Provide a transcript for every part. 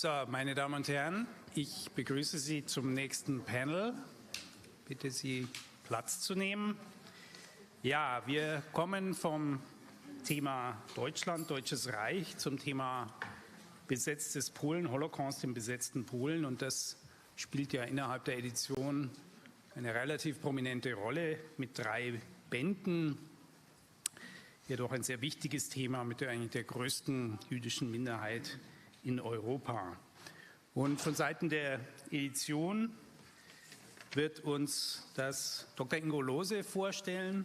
So, meine Damen und Herren, ich begrüße Sie zum nächsten Panel. Bitte Sie Platz zu nehmen. Ja, wir kommen vom Thema Deutschland, Deutsches Reich zum Thema besetztes Polen, Holocaust im besetzten Polen. Und das spielt ja innerhalb der Edition eine relativ prominente Rolle mit 3 Bänden. Jedoch ein sehr wichtiges Thema mit eigentlich der größten jüdischen Minderheit in Europa. Und von Seiten der Edition wird uns das Dr. Ingo vorstellen,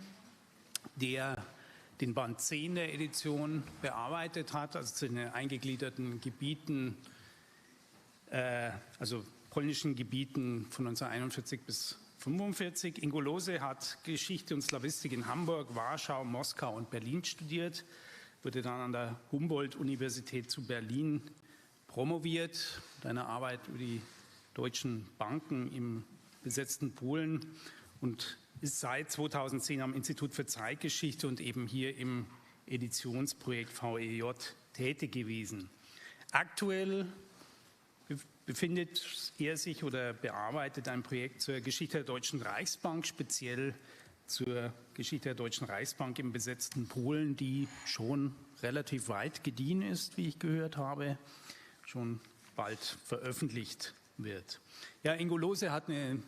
der den Band 10 der Edition bearbeitet hat, also zu den eingegliederten Gebieten, also polnischen Gebieten von 1941 bis 1945. Ingo hat Geschichte und Slawistik in Hamburg, Warschau, Moskau und Berlin studiert, wurde dann an der Humboldt-Universität zu Berlin promoviert, mit einer Arbeit über die deutschen Banken im besetzten Polen und ist seit 2010 am Institut für Zeitgeschichte und eben hier im Editionsprojekt VEJ tätig gewesen. Aktuell befindet er sich oder bearbeitet ein Projekt zur Geschichte der Deutschen Reichsbank, speziell zur Geschichte der Deutschen Reichsbank im besetzten Polen, die schon relativ weit gediehen ist, wie ich gehört habe, schon bald veröffentlicht wird. Ja, Ingo hat eine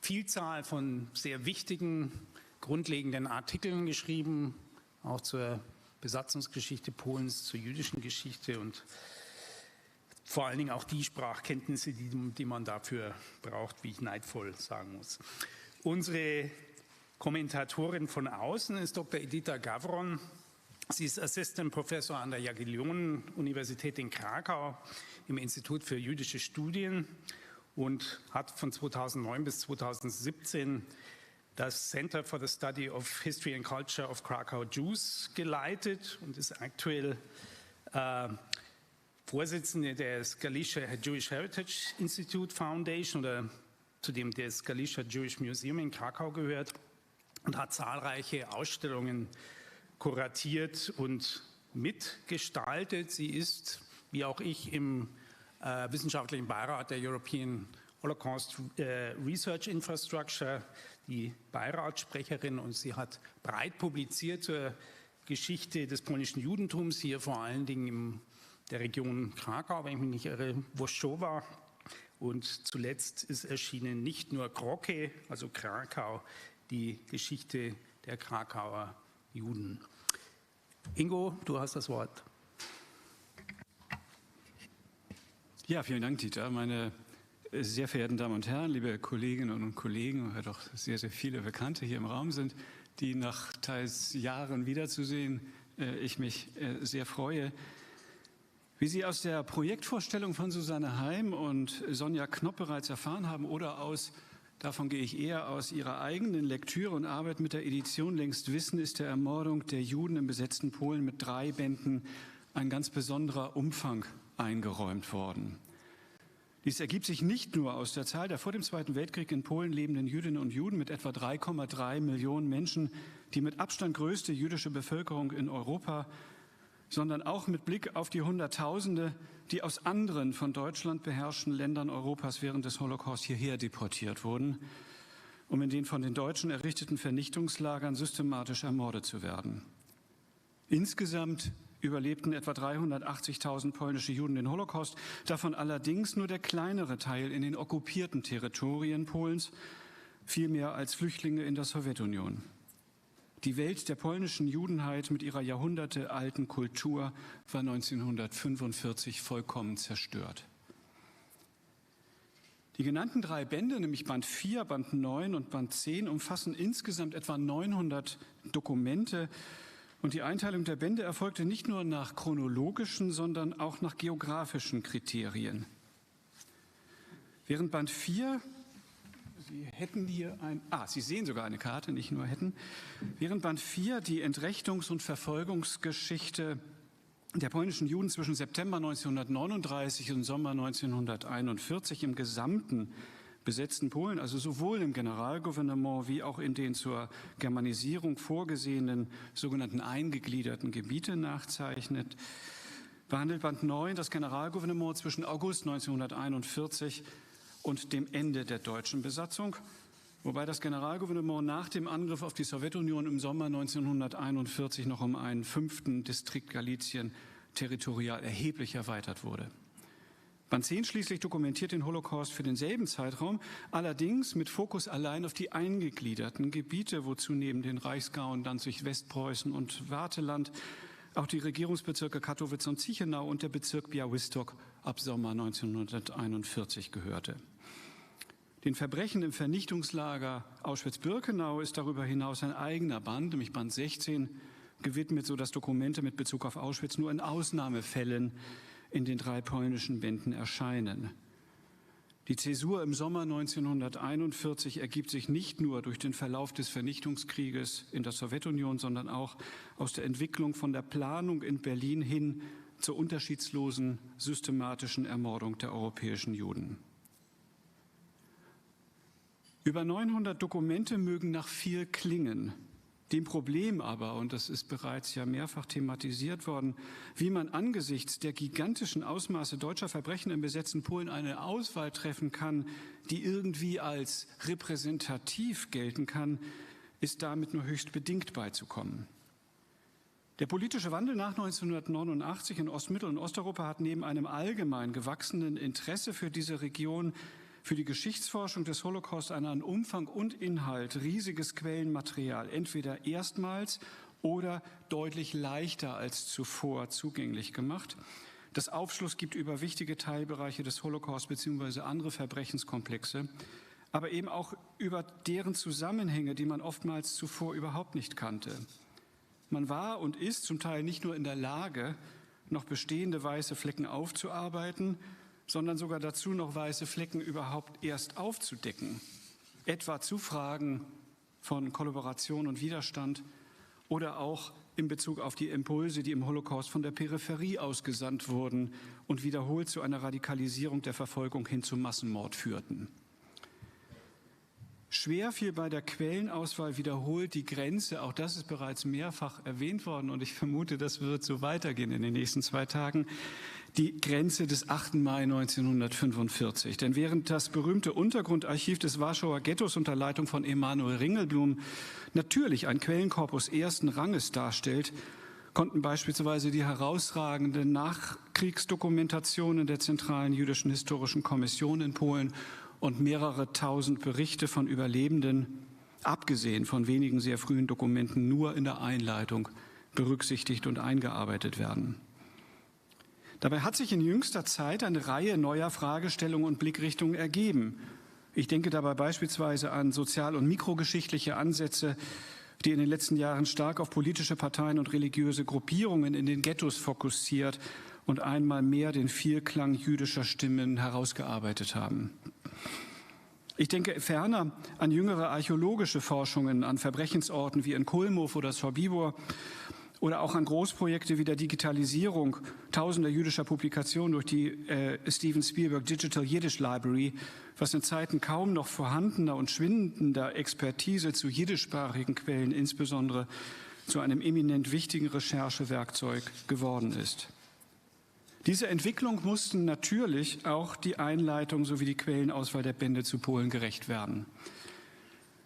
Vielzahl von sehr wichtigen, grundlegenden Artikeln geschrieben, auch zur Besatzungsgeschichte Polens, zur jüdischen Geschichte und vor allen Dingen auch die Sprachkenntnisse, die man dafür braucht, wie ich neidvoll sagen muss. Unsere Kommentatorin von außen ist Dr. Edyta Gawron. Sie ist Assistant Professor an der Jagiellonien-Universität in Krakau im Institut für jüdische Studien und hat von 2009 bis 2017 das Center for the Study of History and Culture of Krakow Jews geleitet und ist aktuell Vorsitzende der Galicia Jewish Heritage Institute Foundation, oder zu dem das Galicia Jewish Museum in Krakau gehört, und hat zahlreiche Ausstellungen kuratiert und mitgestaltet. Sie ist, wie auch ich, im wissenschaftlichen Beirat der European Holocaust Research Infrastructure, die Beiratssprecherin, und sie hat breit publiziert zur Geschichte des polnischen Judentums, hier vor allen Dingen in der Region Krakau, wenn ich mich nicht irre, Włoszczowa. Und zuletzt ist erschienen nicht nur Kroke, also Krakau, die Geschichte der Krakauer Juden. Ingo, du hast das Wort. Ja, vielen Dank, Dieter. Meine sehr verehrten Damen und Herren, liebe Kolleginnen und Kollegen, ja doch sehr, sehr viele Bekannte hier im Raum sind, die nach teils Jahren wiederzusehen, ich mich sehr freue. Wie Sie aus der Projektvorstellung von Susanne Heim und Sonja Knopp bereits erfahren haben oder davon gehe ich eher aus Ihrer eigenen Lektüre und Arbeit mit der Edition längst wissen, ist der Ermordung der Juden im besetzten Polen mit 3 Bänden ein ganz besonderer Umfang eingeräumt worden. Dies ergibt sich nicht nur aus der Zahl der vor dem Zweiten Weltkrieg in Polen lebenden Jüdinnen und Juden mit etwa 3,3 Millionen Menschen, die mit Abstand größte jüdische Bevölkerung in Europa, sondern auch mit Blick auf die Hunderttausende, die aus anderen von Deutschland beherrschten Ländern Europas während des Holocaust hierher deportiert wurden, um in den von den Deutschen errichteten Vernichtungslagern systematisch ermordet zu werden. Insgesamt überlebten etwa 380.000 polnische Juden den Holocaust, davon allerdings nur der kleinere Teil in den okkupierten Territorien Polens, viel mehr als Flüchtlinge in der Sowjetunion. Die Welt der polnischen Judenheit mit ihrer jahrhundertealten Kultur war 1945 vollkommen zerstört. Die genannten 3 Bände, nämlich Band 4, Band 9 und Band 10, umfassen insgesamt etwa 900 Dokumente. Und die Einteilung der Bände erfolgte nicht nur nach chronologischen, sondern auch nach geografischen Kriterien. Während Band 4... Sie hätten hier Sie sehen sogar eine Karte, nicht nur hätten. Während Band 4 die Entrechtungs- und Verfolgungsgeschichte der polnischen Juden zwischen September 1939 und Sommer 1941 im gesamten besetzten Polen, also sowohl im Generalgouvernement wie auch in den zur Germanisierung vorgesehenen sogenannten eingegliederten Gebiete nachzeichnet, behandelt Band 9 das Generalgouvernement zwischen August 1941 und dem Ende der deutschen Besatzung, wobei das Generalgouvernement nach dem Angriff auf die Sowjetunion im Sommer 1941 noch um einen 5. Distrikt Galizien territorial erheblich erweitert wurde. Band 10 schließlich dokumentiert den Holocaust für denselben Zeitraum, allerdings mit Fokus allein auf die eingegliederten Gebiete, wozu neben den Reichsgauen Danzig, Westpreußen und Wartheland auch die Regierungsbezirke Kattowitz und Zichenau und der Bezirk Białystok ab Sommer 1941 gehörte. Den Verbrechen im Vernichtungslager Auschwitz-Birkenau ist darüber hinaus ein eigener Band, nämlich Band 16, gewidmet, sodass Dokumente mit Bezug auf Auschwitz nur in Ausnahmefällen in den 3 polnischen Bänden erscheinen. Die Zäsur im Sommer 1941 ergibt sich nicht nur durch den Verlauf des Vernichtungskrieges in der Sowjetunion, sondern auch aus der Entwicklung von der Planung in Berlin hin zur unterschiedslosen systematischen Ermordung der europäischen Juden. Über 900 Dokumente mögen nach viel klingen. Dem Problem aber, und das ist bereits ja mehrfach thematisiert worden, wie man angesichts der gigantischen Ausmaße deutscher Verbrechen im besetzten Polen eine Auswahl treffen kann, die irgendwie als repräsentativ gelten kann, ist damit nur höchst bedingt beizukommen. Der politische Wandel nach 1989 in Ostmittel- und Osteuropa hat neben einem allgemein gewachsenen Interesse für diese Region für die Geschichtsforschung des Holocaust an Umfang und Inhalt riesiges Quellenmaterial entweder erstmals oder deutlich leichter als zuvor zugänglich gemacht, das Aufschluss gibt über wichtige Teilbereiche des Holocaust bzw. andere Verbrechenskomplexe, aber eben auch über deren Zusammenhänge, die man oftmals zuvor überhaupt nicht kannte. Man war und ist zum Teil nicht nur in der Lage, noch bestehende weiße Flecken aufzuarbeiten, sondern sogar dazu noch weiße Flecken überhaupt erst aufzudecken, etwa zu Fragen von Kooperation und Widerstand oder auch in Bezug auf die Impulse, die im Holocaust von der Peripherie ausgesandt wurden und wiederholt zu einer Radikalisierung der Verfolgung hin zum Massenmord führten. Schwer fiel bei der Quellenauswahl wiederholt die Grenze, auch das ist bereits mehrfach erwähnt worden und ich vermute, das wird so weitergehen in den nächsten 2 Tagen, die Grenze des 8. Mai 1945. Denn während das berühmte Untergrundarchiv des Warschauer Ghettos unter Leitung von Emanuel Ringelblum natürlich ein Quellenkorpus ersten Ranges darstellt, konnten beispielsweise die herausragenden Nachkriegsdokumentationen der Zentralen Jüdischen Historischen Kommission in Polen und mehrere tausend Berichte von Überlebenden, abgesehen von wenigen sehr frühen Dokumenten, nur in der Einleitung berücksichtigt und eingearbeitet werden. Dabei hat sich in jüngster Zeit eine Reihe neuer Fragestellungen und Blickrichtungen ergeben. Ich denke dabei beispielsweise an sozial- und mikrogeschichtliche Ansätze, die in den letzten Jahren stark auf politische Parteien und religiöse Gruppierungen in den Ghettos fokussiert und einmal mehr den Vielklang jüdischer Stimmen herausgearbeitet haben. Ich denke ferner an jüngere archäologische Forschungen, an Verbrechensorten wie in Kulmów oder Sobibor oder auch an Großprojekte wie der Digitalisierung tausender jüdischer Publikationen durch die Steven Spielberg Digital Yiddish Library, was in Zeiten kaum noch vorhandener und schwindender Expertise zu jiddischsprachigen Quellen insbesondere zu einem eminent wichtigen Recherchewerkzeug geworden ist. Diese Entwicklung mussten natürlich auch die Einleitung sowie die Quellenauswahl der Bände zu Polen gerecht werden.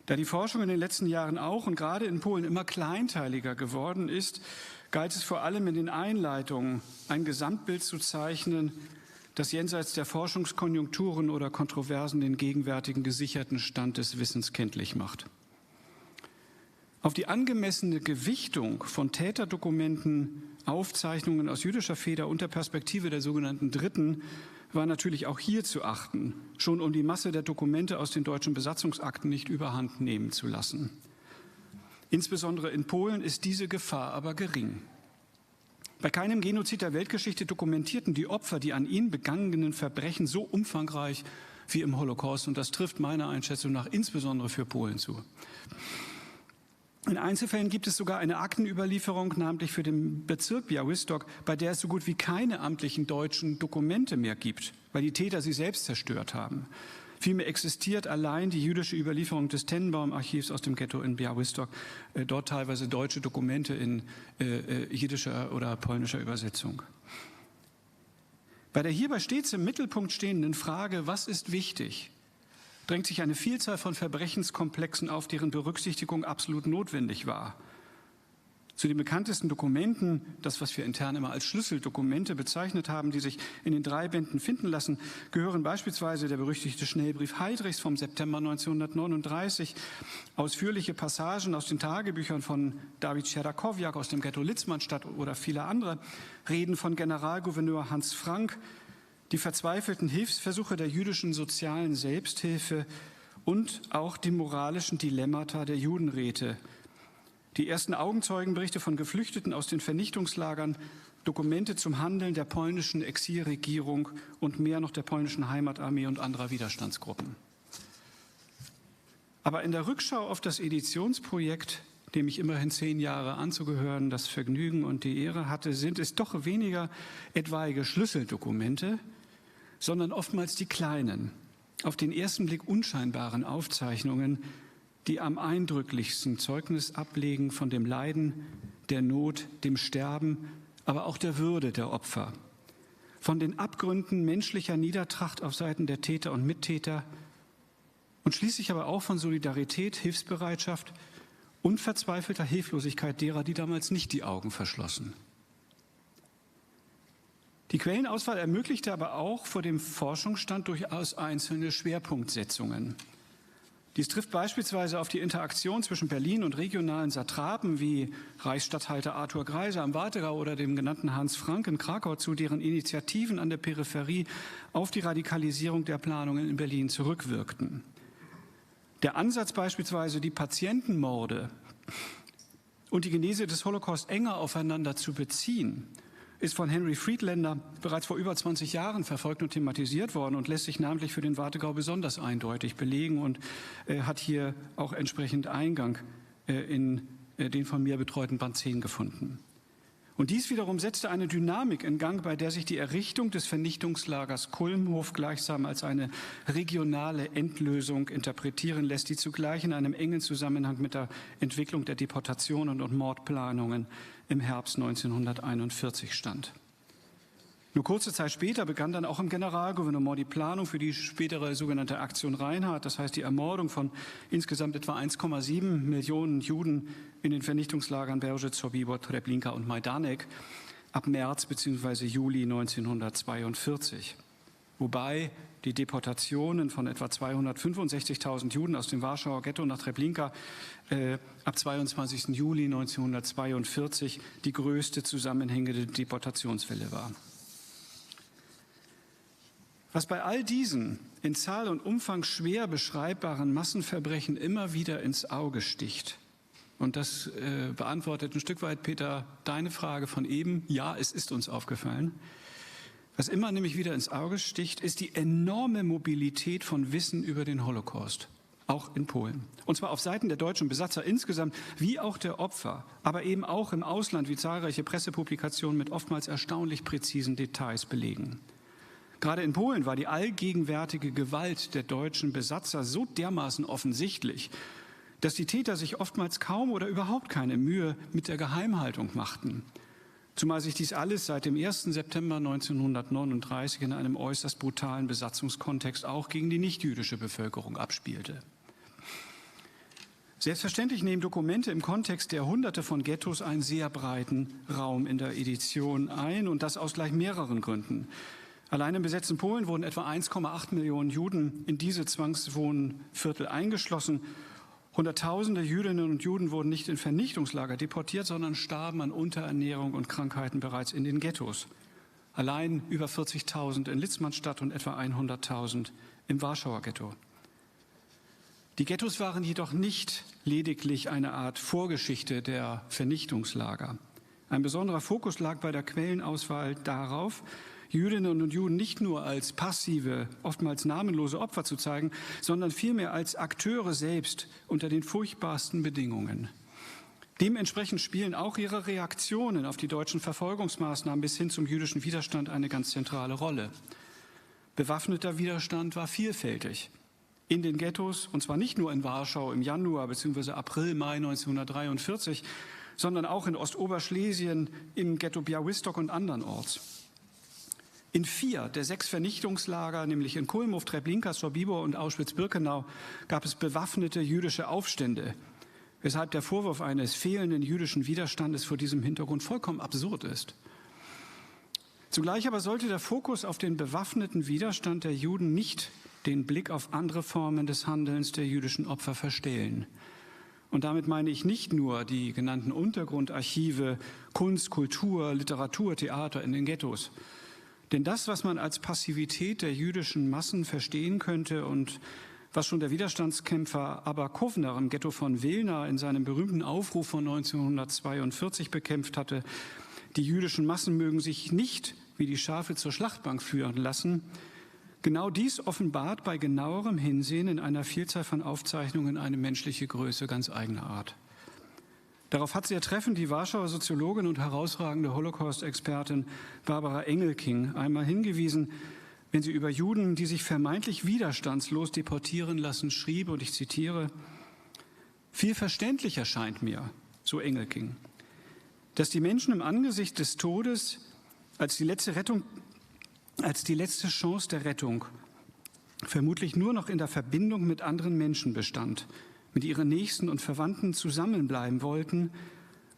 Da die Forschung in den letzten Jahren auch und gerade in Polen immer kleinteiliger geworden ist, galt es vor allem in den Einleitungen, ein Gesamtbild zu zeichnen, das jenseits der Forschungskonjunkturen oder Kontroversen den gegenwärtigen gesicherten Stand des Wissens kenntlich macht. Auf die angemessene Gewichtung von Täterdokumenten, Aufzeichnungen aus jüdischer Feder und der Perspektive der sogenannten Dritten war natürlich auch hier zu achten, schon um die Masse der Dokumente aus den deutschen Besatzungsakten nicht überhand nehmen zu lassen. Insbesondere in Polen ist diese Gefahr aber gering. Bei keinem Genozid der Weltgeschichte dokumentierten die Opfer die an ihnen begangenen Verbrechen so umfangreich wie im Holocaust und das trifft meiner Einschätzung nach insbesondere für Polen zu. In Einzelfällen gibt es sogar eine Aktenüberlieferung, namentlich für den Bezirk Białystok, bei der es so gut wie keine amtlichen deutschen Dokumente mehr gibt, weil die Täter sie selbst zerstört haben. Vielmehr existiert allein die jüdische Überlieferung des Tennenbaum-Archivs aus dem Ghetto in Białystok, dort teilweise deutsche Dokumente in jiddischer oder polnischer Übersetzung. Bei der hierbei stets im Mittelpunkt stehenden Frage, was ist wichtig, drängt sich eine Vielzahl von Verbrechenskomplexen auf, deren Berücksichtigung absolut notwendig war. Zu den bekanntesten Dokumenten, das, was wir intern immer als Schlüsseldokumente bezeichnet haben, die sich in den 3 Bänden finden lassen, gehören beispielsweise der berüchtigte Schnellbrief Heydrichs vom September 1939, ausführliche Passagen aus den Tagebüchern von David Scherdakowiak aus dem Ghetto Litzmannstadt oder viele andere, Reden von Generalgouverneur Hans Frank, die verzweifelten Hilfsversuche der jüdischen sozialen Selbsthilfe und auch die moralischen Dilemmata der Judenräte, die ersten Augenzeugenberichte von Geflüchteten aus den Vernichtungslagern, Dokumente zum Handeln der polnischen Exilregierung und mehr noch der polnischen Heimatarmee und anderer Widerstandsgruppen. Aber in der Rückschau auf das Editionsprojekt, dem ich immerhin 10 Jahre anzugehören, das Vergnügen und die Ehre hatte, sind es doch weniger etwaige Schlüsseldokumente, sondern oftmals die kleinen, auf den ersten Blick unscheinbaren Aufzeichnungen, die am eindrücklichsten Zeugnis ablegen von dem Leiden, der Not, dem Sterben, aber auch der Würde der Opfer, von den Abgründen menschlicher Niedertracht auf Seiten der Täter und Mittäter und schließlich aber auch von Solidarität, Hilfsbereitschaft und verzweifelter Hilflosigkeit derer, die damals nicht die Augen verschlossen. Die Quellenauswahl ermöglichte aber auch vor dem Forschungsstand durchaus einzelne Schwerpunktsetzungen. Dies trifft beispielsweise auf die Interaktion zwischen Berlin und regionalen Satrapen wie Reichsstatthalter Arthur Greiser am Wartegau oder dem genannten Hans Frank in Krakau zu, deren Initiativen an der Peripherie auf die Radikalisierung der Planungen in Berlin zurückwirkten. Der Ansatz beispielsweise, die Patientenmorde und die Genese des Holocaust enger aufeinander zu beziehen, ist von Henry Friedlander bereits vor über 20 Jahren verfolgt und thematisiert worden und lässt sich namentlich für den Wartegau besonders eindeutig belegen und hat hier auch entsprechend Eingang in den von mir betreuten Band 10 gefunden. Und dies wiederum setzte eine Dynamik in Gang, bei der sich die Errichtung des Vernichtungslagers Kulmhof gleichsam als eine regionale Endlösung interpretieren lässt, die zugleich in einem engen Zusammenhang mit der Entwicklung der Deportationen und Mordplanungen im Herbst 1941 stand. Nur kurze Zeit später begann dann auch im Generalgouvernement die Planung für die spätere sogenannte Aktion Reinhardt, das heißt die Ermordung von insgesamt etwa 1,7 Millionen Juden in den Vernichtungslagern Belzec, Sobibor, Treblinka und Majdanek ab März bzw. Juli 1942. Wobei die Deportationen von etwa 265.000 Juden aus dem Warschauer Ghetto nach Treblinka ab 22. Juli 1942 die größte zusammenhängende Deportationswelle war. Was bei all diesen in Zahl und Umfang schwer beschreibbaren Massenverbrechen immer wieder ins Auge sticht, und das beantwortet ein Stück weit, Peter, deine Frage von eben, ja, es ist uns aufgefallen. Was immer nämlich wieder ins Auge sticht, ist die enorme Mobilität von Wissen über den Holocaust, auch in Polen. Und zwar auf Seiten der deutschen Besatzer insgesamt, wie auch der Opfer, aber eben auch im Ausland, wie zahlreiche Pressepublikationen mit oftmals erstaunlich präzisen Details belegen. Gerade in Polen war die allgegenwärtige Gewalt der deutschen Besatzer so dermaßen offensichtlich, dass die Täter sich oftmals kaum oder überhaupt keine Mühe mit der Geheimhaltung machten. Zumal sich dies alles seit dem 1. September 1939 in einem äußerst brutalen Besatzungskontext auch gegen die nichtjüdische Bevölkerung abspielte. Selbstverständlich nehmen Dokumente im Kontext der Hunderte von Ghettos einen sehr breiten Raum in der Edition ein und das aus gleich mehreren Gründen. Allein im besetzten Polen wurden etwa 1,8 Millionen Juden in diese Zwangswohnviertel eingeschlossen. Hunderttausende Jüdinnen und Juden wurden nicht in Vernichtungslager deportiert, sondern starben an Unterernährung und Krankheiten bereits in den Ghettos. Allein über 40.000 in Litzmannstadt und etwa 100.000 im Warschauer Ghetto. Die Ghettos waren jedoch nicht lediglich eine Art Vorgeschichte der Vernichtungslager. Ein besonderer Fokus lag bei der Quellenauswahl darauf, Jüdinnen und Juden nicht nur als passive, oftmals namenlose Opfer zu zeigen, sondern vielmehr als Akteure selbst unter den furchtbarsten Bedingungen. Dementsprechend spielen auch ihre Reaktionen auf die deutschen Verfolgungsmaßnahmen bis hin zum jüdischen Widerstand eine ganz zentrale Rolle. Bewaffneter Widerstand war vielfältig. In den Ghettos, und zwar nicht nur in Warschau im Januar bzw. April, Mai 1943, sondern auch in Ostoberschlesien, im Ghetto Białystok und andernorts. In 4 der 6 Vernichtungslager, nämlich in Kulmów, Treblinka, Sobibor und Auschwitz-Birkenau, gab es bewaffnete jüdische Aufstände, weshalb der Vorwurf eines fehlenden jüdischen Widerstandes vor diesem Hintergrund vollkommen absurd ist. Zugleich aber sollte der Fokus auf den bewaffneten Widerstand der Juden nicht den Blick auf andere Formen des Handelns der jüdischen Opfer verstellen. Und damit meine ich nicht nur die genannten Untergrundarchive, Kunst, Kultur, Literatur, Theater in den Ghettos. Denn das, was man als Passivität der jüdischen Massen verstehen könnte und was schon der Widerstandskämpfer Abba Kovner im Ghetto von Wilna in seinem berühmten Aufruf von 1942 bekämpft hatte, die jüdischen Massen mögen sich nicht wie die Schafe zur Schlachtbank führen lassen. Genau dies offenbart bei genauerem Hinsehen in einer Vielzahl von Aufzeichnungen eine menschliche Größe ganz eigener Art. Darauf hat sehr treffend die Warschauer Soziologin und herausragende Holocaust-Expertin Barbara Engelking einmal hingewiesen, wenn sie über Juden, die sich vermeintlich widerstandslos deportieren lassen, schrieb, und ich zitiere: Viel verständlicher scheint mir, so Engelking, dass die Menschen im Angesicht des Todes als die letzte Chance der Rettung vermutlich nur noch in der Verbindung mit anderen Menschen bestand, mit ihren Nächsten und Verwandten zusammenbleiben wollten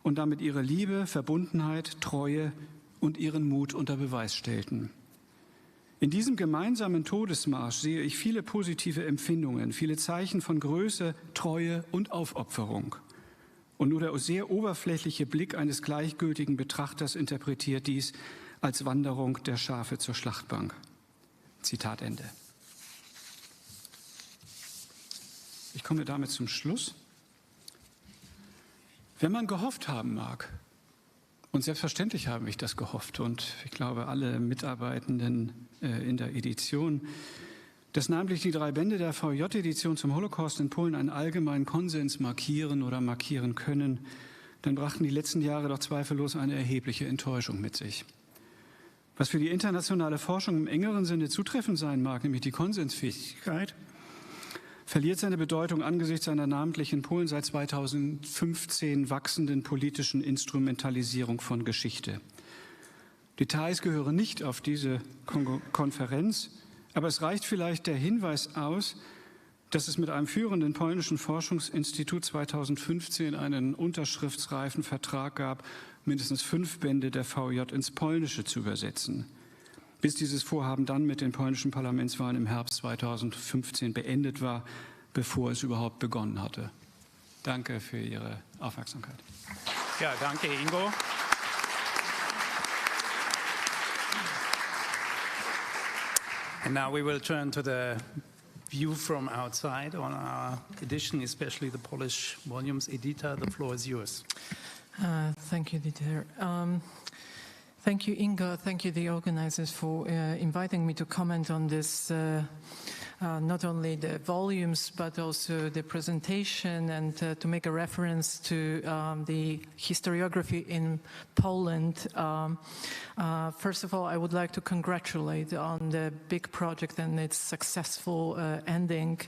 und damit ihre Liebe, Verbundenheit, Treue und ihren Mut unter Beweis stellten. In diesem gemeinsamen Todesmarsch sehe ich viele positive Empfindungen, viele Zeichen von Größe, Treue und Aufopferung. Und nur der sehr oberflächliche Blick eines gleichgültigen Betrachters interpretiert dies als Wanderung der Schafe zur Schlachtbank. Zitat Ende. Ich komme damit zum Schluss. Wenn man gehofft haben mag, und selbstverständlich habe ich das gehofft und ich glaube alle Mitarbeitenden in der Edition, dass namentlich die 3 Bände der VEJ-Edition zum Holocaust in Polen einen allgemeinen Konsens markieren oder markieren können, dann brachten die letzten Jahre doch zweifellos eine erhebliche Enttäuschung mit sich. Was für die internationale Forschung im engeren Sinne zutreffend sein mag, nämlich die Konsensfähigkeit, verliert seine Bedeutung angesichts einer namentlich in Polen seit 2015 wachsenden politischen Instrumentalisierung von Geschichte. Details gehören nicht auf diese Konferenz, aber es reicht vielleicht der Hinweis aus, dass es mit einem führenden polnischen Forschungsinstitut 2015 einen unterschriftsreifen Vertrag gab, mindestens 5 Bände der VEJ ins Polnische zu übersetzen. Bis dieses Vorhaben dann mit den polnischen Parlamentswahlen im Herbst 2015 beendet war, bevor es überhaupt begonnen hatte. Danke für Ihre Aufmerksamkeit. Ja, danke, Ingo. And now we will turn to the view from outside on our edition, especially the Polish volumes. Edyta, the floor is yours. Thank you, Dieter. Thank you, Ingo. Thank you, the organizers, for inviting me to comment on this, not only the volumes, but also the presentation, and to make a reference to the historiography in Poland. First of all, I would like to congratulate on the big project and its successful ending.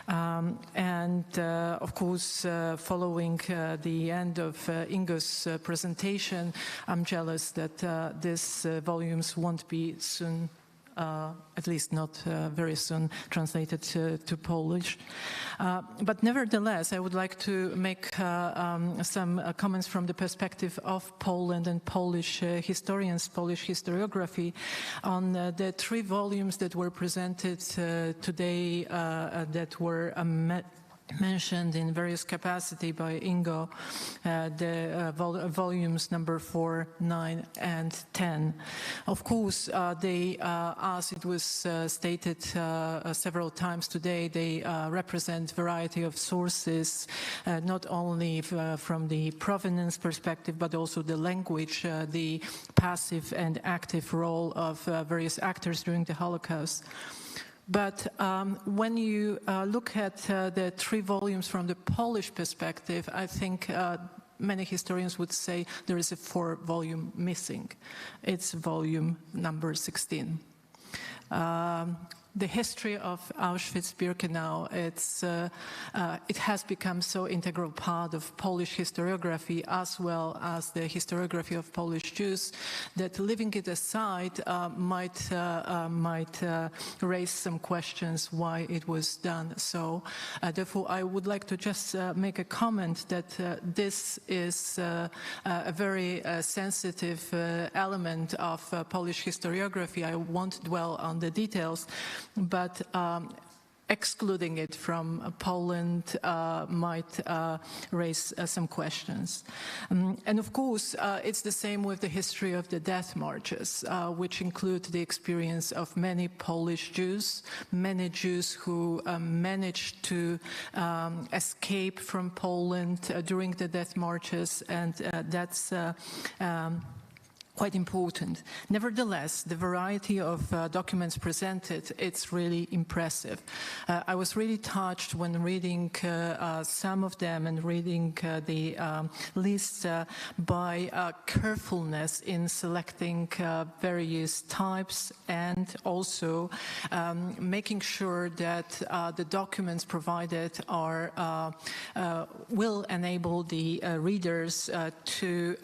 Of course, following the end of Ingo's presentation, I'm jealous that these volumes won't be soon, at least not very soon, translated to Polish. But nevertheless, I would like to make some comments from the perspective of Poland and Polish historians, Polish historiography, on the 3 volumes that were presented today that were mentioned in various capacity by Ingo, the volumes number 4, 9, and 10. Of course, they, as it was stated several times today, they represent variety of sources, not only from the provenance perspective, but also the language, the passive and active role of various actors during the Holocaust. But when you look at the 3 volumes from the Polish perspective, I think many historians would say there is a 4th volume missing. It's volume number 16. the history of Auschwitz-Birkenau, it has become so integral part of Polish historiography as well as the historiography of Polish Jews that leaving it aside might raise some questions why it was done so. Therefore, I would like to just make a comment that this is a very sensitive element of Polish historiography. I won't dwell on the details, but excluding it from Poland might raise some questions. And of course, it's the same with the history of the death marches, which include the experience of many Polish Jews, many Jews who managed to escape from Poland during the death marches, and that's quite important. Nevertheless, the variety of documents presented, it's really impressive. I was really touched when reading some of them and reading the list by carefulness in selecting various types, and also making sure that the documents provided are will enable the readers to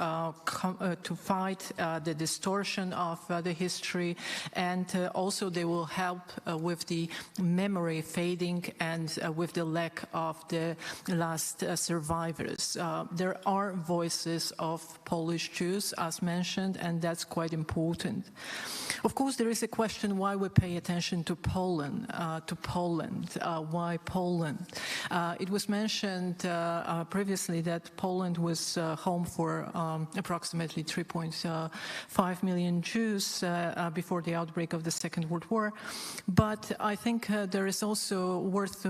fight the distortion of the history, and also they will help with the memory fading and with the lack of the last survivors. There are voices of Polish Jews, as mentioned, and that's quite important. Of course, there is a question why we pay attention to Poland. Why Poland? It was mentioned previously that Poland was home for approximately 3.5 million Jews before the outbreak of the Second World War. But I think it's also worth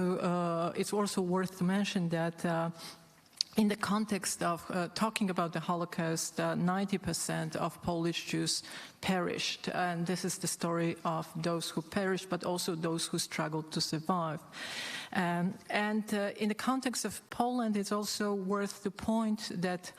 to mention that in the context of talking about the Holocaust, 90% of Polish Jews perished. And this is the story of those who perished, but also those who struggled to survive. And in the context of Poland, it's also worth to point that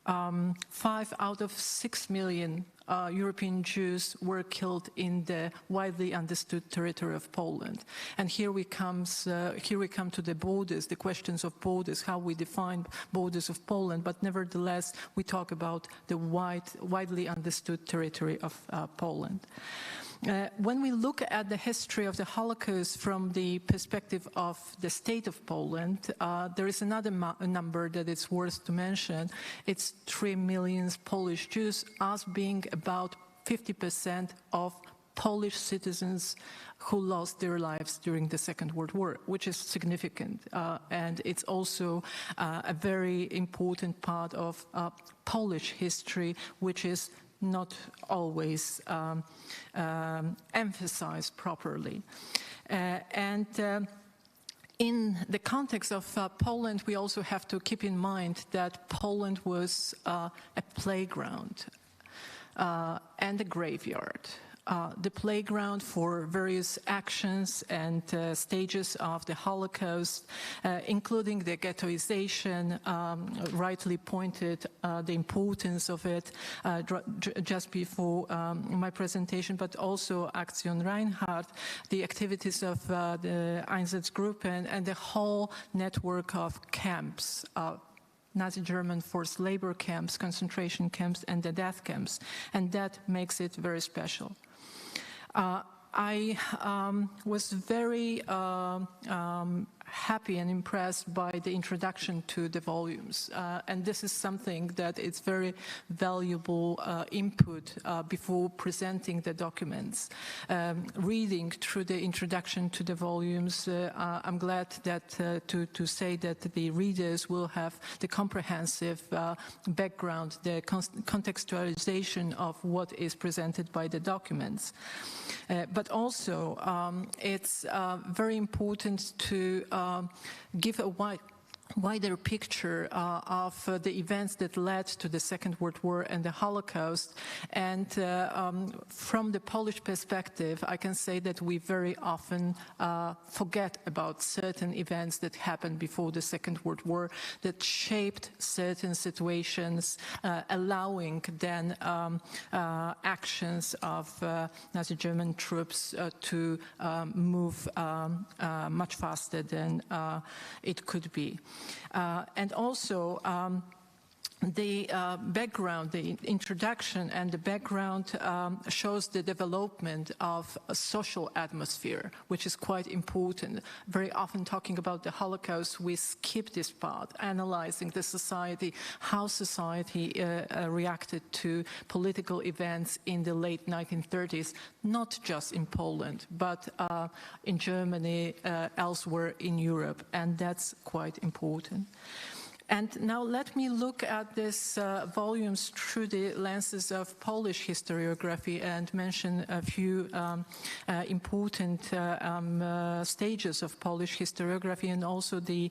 5 out of 6 million European Jews were killed in the widely understood territory of Poland. And here we come to the borders, the questions of borders, how we define borders of Poland. But nevertheless, we talk about the widely understood territory of Poland. When we look at the history of the Holocaust from the perspective of the state of Poland, there is another number that is worth to mention. It's 3 million Polish Jews, as being about 50% of Polish citizens who lost their lives during the Second World War, which is significant. And it's also a very important part of Polish history, which is not always emphasized properly. In the context of Poland, we also have to keep in mind that Poland was a playground and a graveyard. The playground for various actions and stages of the Holocaust, including the ghettoization, rightly pointed the importance of it just before my presentation, but also Aktion Reinhardt, the activities of the Einsatzgruppen and the whole network of camps, Nazi German forced labor camps, concentration camps, and the death camps, and that makes it very special. I was very happy and impressed by the introduction to the volumes. And this is something that is very valuable input before presenting the documents. Reading through the introduction to the volumes, I'm glad that to say that the readers will have the comprehensive background, the contextualization of what is presented by the documents. But also, it's very important to give a wider picture of the events that led to the Second World War and the Holocaust. And from the Polish perspective, I can say that we very often forget about certain events that happened before the Second World War that shaped certain situations, allowing then actions of Nazi German troops to move much faster than it could be. And also the background, the introduction and the background shows the development of a social atmosphere, which is quite important. Very often talking about the Holocaust, we skip this part, analyzing the society, how society reacted to political events in the late 1930s, not just in Poland, but in Germany, elsewhere in Europe, and that's quite important. And now let me look at these volumes through the lenses of Polish historiography and mention a few important stages of Polish historiography and also the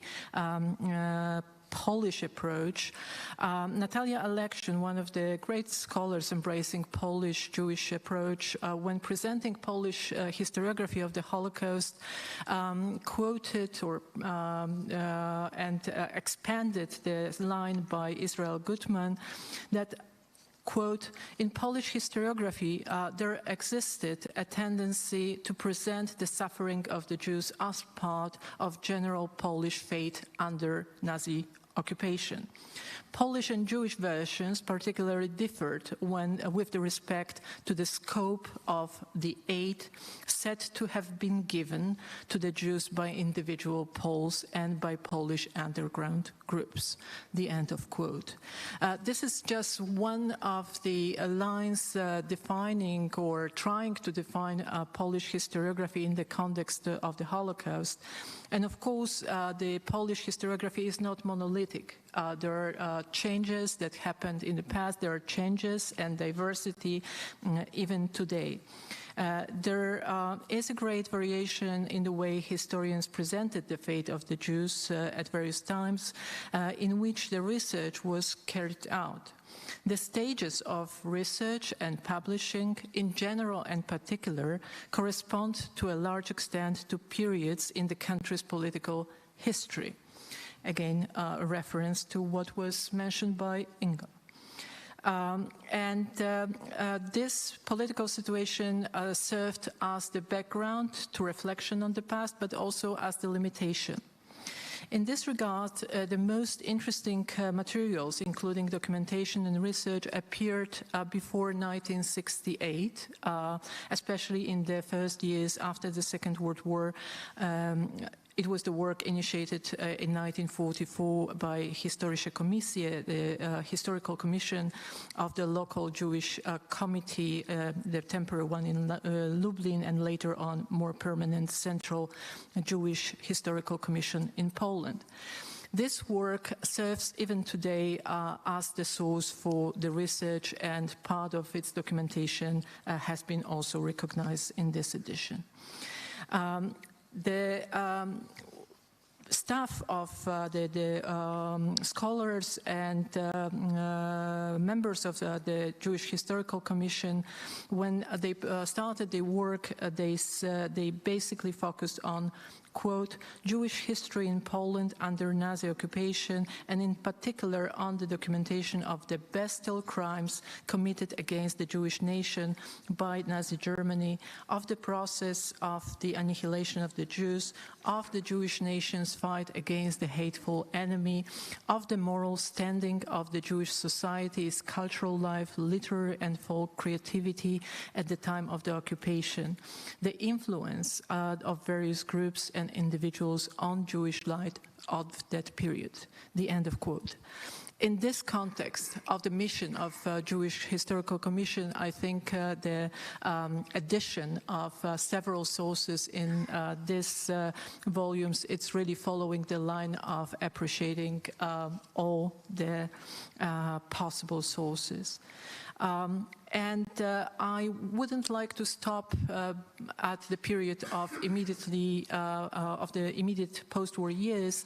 Polish approach. Natalia Alexian, one of the great scholars embracing Polish-Jewish approach, when presenting Polish historiography of the Holocaust, quoted or expanded the line by Israel Gutman that, quote, in Polish historiography, there existed a tendency to present the suffering of the Jews as part of general Polish fate under Nazi occupation. Polish and Jewish versions particularly differed with respect to the scope of the aid said to have been given to the Jews by individual Poles and by Polish underground groups. The end of quote. This is just one of the lines defining or trying to define Polish historiography in the context of the Holocaust. And of course, the Polish historiography is not monolithic. There are changes that happened in the past. There are changes and diversity even today. There is a great variation in the way historians presented the fate of the Jews at various times in which the research was carried out. The stages of research and publishing in general and particular correspond to a large extent to periods in the country's political history. Again, a reference to what was mentioned by Ingo. This political situation served as the background to reflection on the past, but also as the limitation. In this regard, the most interesting materials, including documentation and research, appeared before 1968, especially in the first years after the Second World War. It was the work initiated in 1944 by Historische Komissie, the historical commission of the local Jewish committee, the temporary one in Lublin, and later on more permanent central Jewish historical commission in Poland. This work serves even today as the source for the research, and part of its documentation has been also recognized in this edition. The staff of the scholars and members of the Jewish Historical Commission, when they started their work, they basically focused on, quote, Jewish history in Poland under Nazi occupation, and in particular on the documentation of the bestial crimes committed against the Jewish nation by Nazi Germany, of the process of the annihilation of the Jews, of the Jewish nation's fight against the hateful enemy, of the moral standing of the Jewish society's cultural life, literary and folk creativity at the time of the occupation, the influence of various groups and individuals on Jewish life of that period. The end of quote. In this context of the mission of Jewish Historical Commission, I think the addition of several sources in these volumes, it's really following the line of appreciating all the possible sources. And I wouldn't like to stop at the period of the immediate post-war years,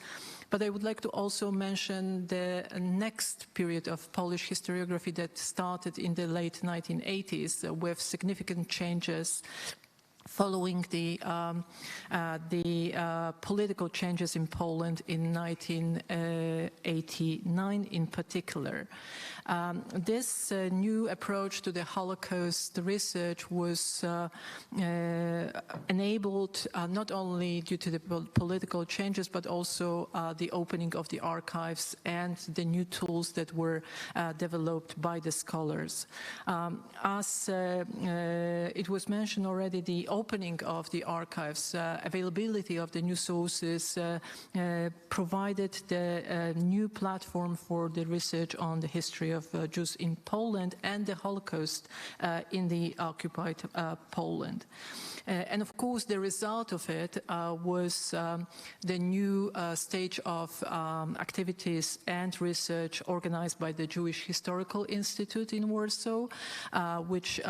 but I would like to also mention the next period of Polish historiography that started in the late 1980s with significant changes following the political changes in Poland in 1989 in particular. This new approach to the Holocaust research was enabled not only due to the political changes, but also the opening of the archives and the new tools that were developed by the scholars. As it was mentioned already, the opening of the archives, availability of the new sources provided the new platform for the research on the history of Jews in Poland and the Holocaust in the occupied Poland. And of course, the result of it was the new stage of activities and research organized by the Jewish Historical Institute in Warsaw, which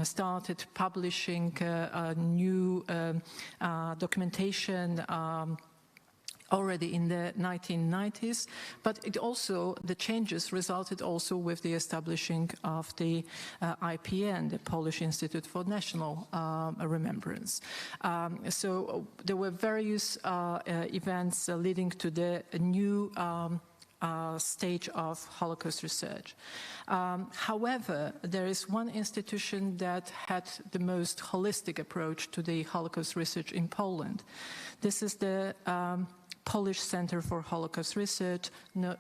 started publishing new documentation already in the 1990s, but the changes resulted also with the establishing of the IPN, the Polish Institute for National Remembrance. So there were various events leading to the new stage of Holocaust research. However, there is one institution that had the most holistic approach to the Holocaust research in Poland. This is the Polish Center for Holocaust Research,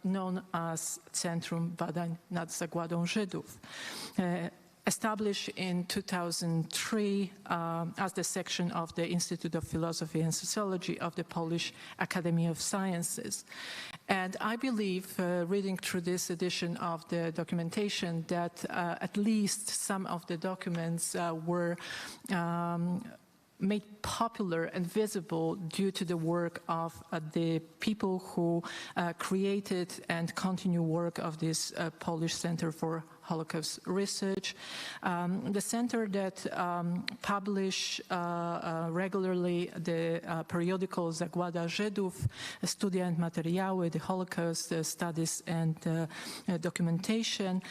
known as Centrum Badań nad Zagładą Żydów. Established in 2003 as the section of the Institute of Philosophy and Sociology of the Polish Academy of Sciences. And I believe, reading through this edition of the documentation, that at least some of the documents were made popular and visible due to the work of the people who created and continue work of this Polish Center for Holocaust Research. The center that publish regularly the periodical Zagłada Żydów, Studia and Materiały, the Holocaust Studies and Documentation,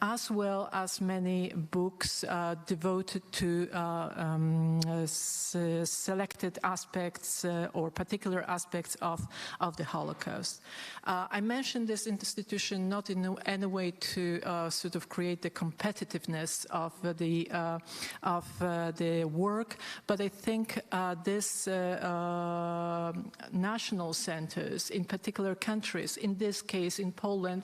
as well as many books devoted to selected aspects or particular aspects of the Holocaust. I mentioned this institution not in any way to sort of create the competitiveness of the work, but I think this national centers in particular countries, in this case in Poland,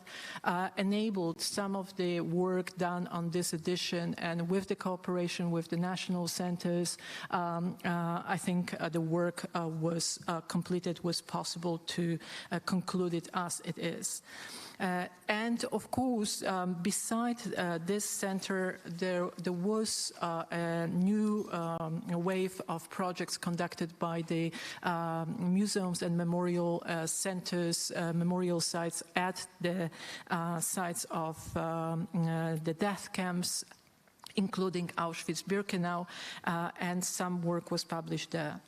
enabled some of the work done on this edition, and with the cooperation with the national centers, I think the work was completed, was possible to conclude it as it is. And of course, beside this center, there was a new wave of projects conducted by the museums and memorial centers, memorial sites at the sites of the death camps, including Auschwitz-Birkenau, and some work was published there.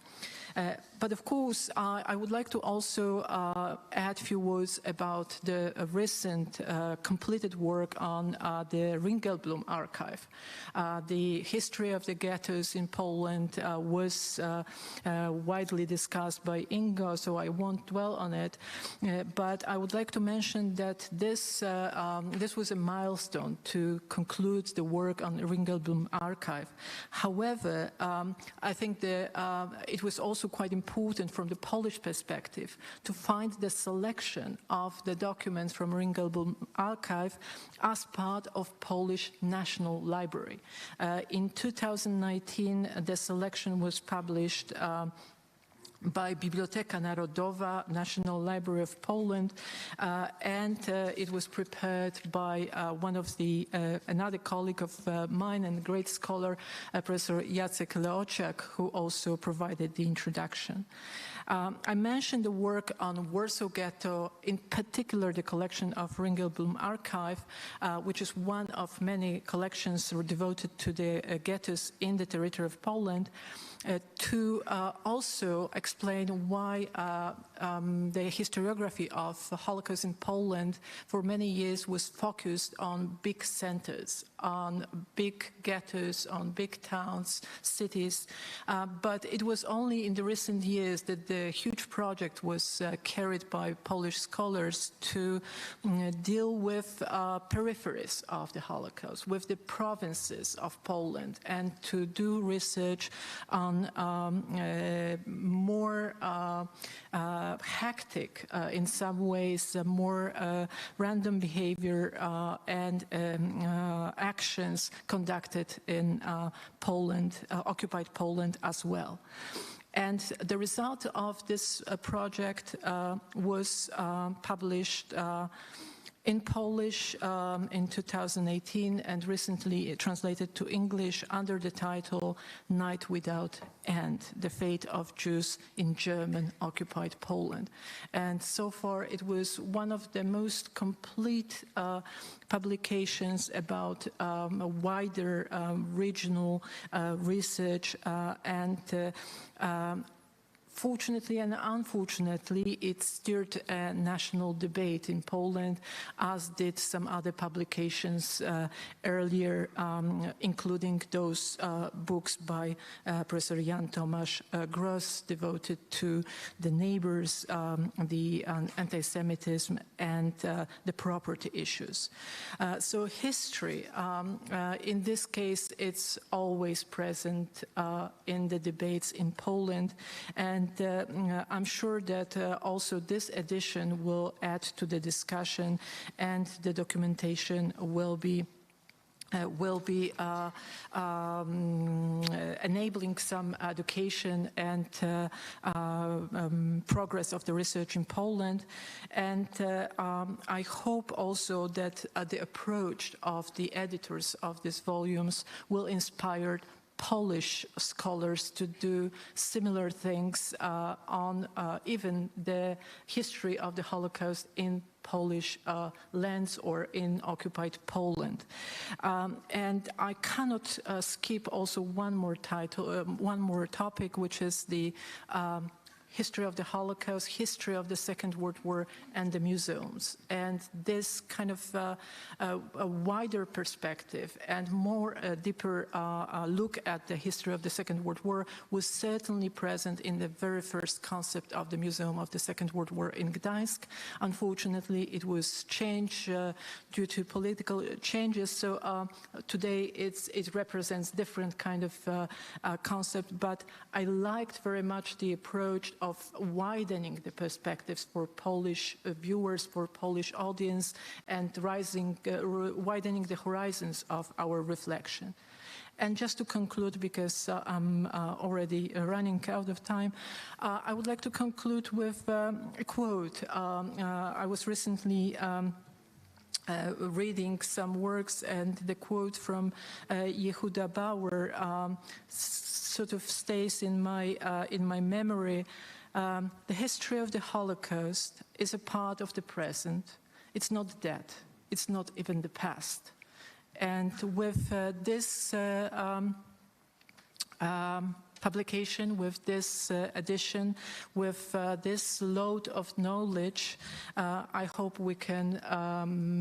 But of course, I would like to also add a few words about the recent completed work on the Ringelblum archive. The history of the ghettos in Poland was widely discussed by Ingo, so I won't dwell on it. But I would like to mention that this was a milestone to conclude the work on the Ringelblum archive. However, I think it was also quite important from the Polish perspective to find the selection of the documents from Ringelblum archive as part of Polish National Library. In 2019, the selection was published by Biblioteka Narodowa, National Library of Poland, and it was prepared by another colleague of mine and great scholar, Professor Jacek Leociak, who also provided the introduction. I mentioned the work on Warsaw Ghetto, in particular the collection of Ringelblum Archive, which is one of many collections devoted to the ghettos in the territory of Poland, to also explain why the historiography of the Holocaust in Poland for many years was focused on big centers, on big ghettos, on big towns, cities. But it was only in the recent years that the huge project was carried by Polish scholars to deal with peripheries of the Holocaust, with the provinces of Poland, and to do research on more hectic, in some ways, more random behavior and actions conducted in Poland, occupied Poland as well. And the result of this project was published in Polish in 2018 and recently translated to English under the title Night Without End, The Fate of Jews in German-Occupied Poland. And so far it was one of the most complete publications about a wider regional research and fortunately and unfortunately, it stirred a national debate in Poland, as did some other publications earlier, including those books by Professor Jan Tomasz Gross, devoted to the neighbors, the anti-Semitism, and the property issues. So history, in this case, it's always present in the debates in Poland, and I'm sure that also this edition will add to the discussion, and the documentation will be enabling some education and progress of the research in Poland. And I hope also that the approach of the editors of these volumes will inspire Polish scholars to do similar things on even the history of the Holocaust in Polish lands or in occupied Poland. And I cannot skip also one more topic, which is the history of the Holocaust, history of the Second World War, and the museums. And this kind of a wider perspective and more deeper look at the history of the Second World War was certainly present in the very first concept of the Museum of the Second World War in Gdańsk. Unfortunately, it was changed due to political changes. So today it represents different kind of concept, but I liked very much the approach of widening the perspectives for Polish viewers, for Polish audience, and widening the horizons of our reflection. And just to conclude, because I'm already running out of time, I would like to conclude with a quote. I was recently reading some works, and the quote from Yehuda Bauer sort of stays in my memory. The history of the Holocaust is a part of the present. It's not dead. It's not even the past. And with this publication, with this edition, with this load of knowledge, I hope we can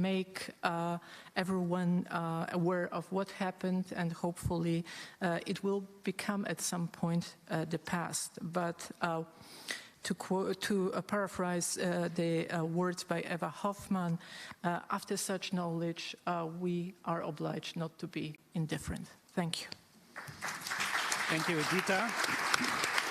make everyone aware of what happened, and hopefully it will become at some point the past. But to paraphrase the words by Eva Hoffman, after such knowledge, we are obliged not to be indifferent. Thank you. Thank you, Edyta.